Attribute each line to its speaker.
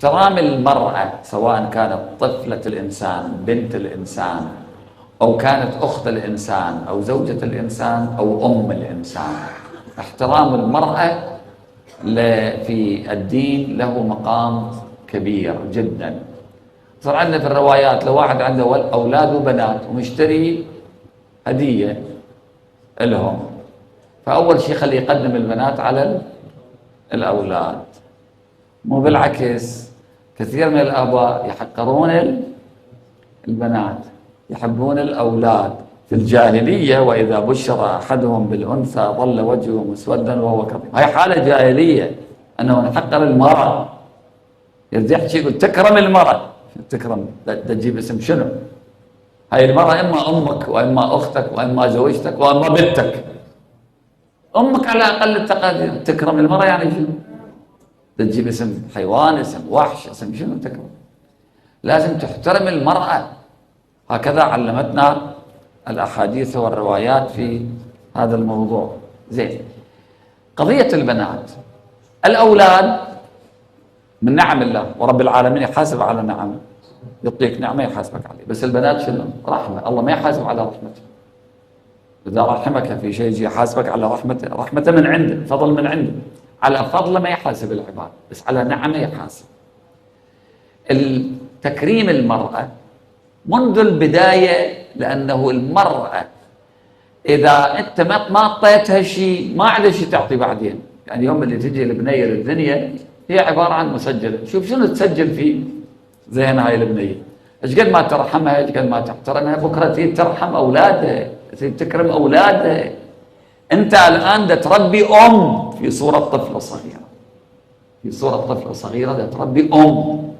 Speaker 1: احترام المرأة سواء كانت طفلة الإنسان، بنت الإنسان، أو كانت أخت الإنسان أو زوجة الإنسان أو أم الإنسان. احترام المرأة في الدين له مقام كبير جدا. صار عندنا في الروايات لو واحد عنده أولاد وبنات ومشتري هدية لهم، فأول شيء خليه يقدم البنات على الأولاد، مو بالعكس. كثير من الآباء يحقرون البنات، يحبون الأولاد. في الجاهلية وإذا بشر أحدهم بالأنثى ظل وجهه مسودا وهو كظيم. هاي حالة جاهلية، أنه نحقر المرأة. يحكي يقول تكرم المرأة، تكرم تجيب اسم شنو؟ هاي المرأة إما أمك وإما أختك وإما زوجتك وإما بنتك. أمك على أقل التقادير. تكرم المرأة يعني شنو؟ تجيب اسم حيوان، اسم وحش، اسم شنو تكرم؟ لازم تحترم المرأة. هكذا علمتنا الأحاديث والروايات في هذا الموضوع. زين، قضية البنات، الأولاد من نعم الله، ورب العالمين يحاسب على نعمه، يعطيك نعمة يحاسبك عليه. بس البنات شنو؟ رحمة. الله ما يحاسب على رحمته. إذا رحمك في شيء يجي يحاسبك على رحمته، رحمته من عنده، فضل من عنده. على فضله ما يحاسب العباد، بس على نعمه يحاسب. تكريم المرأة منذ البداية، لأنه المرأة إذا أنت ما أعطيتها شيء ما عندها شيء تعطي بعدين. يعني يوم اللي تجي البنية للدنيا هي عبارة عن مسجلة، شوف شنو تسجل فيه. زين، هاي البنية ايش قد ما ترحمها، ايش قد ما تحترمها، بكرة تيجي ترحم أولادها، تيجي تكرم أولادها. أنت الآن تربي أم في صورة طفلة صغيرة، في صورة طفلة صغيرة تربي أم.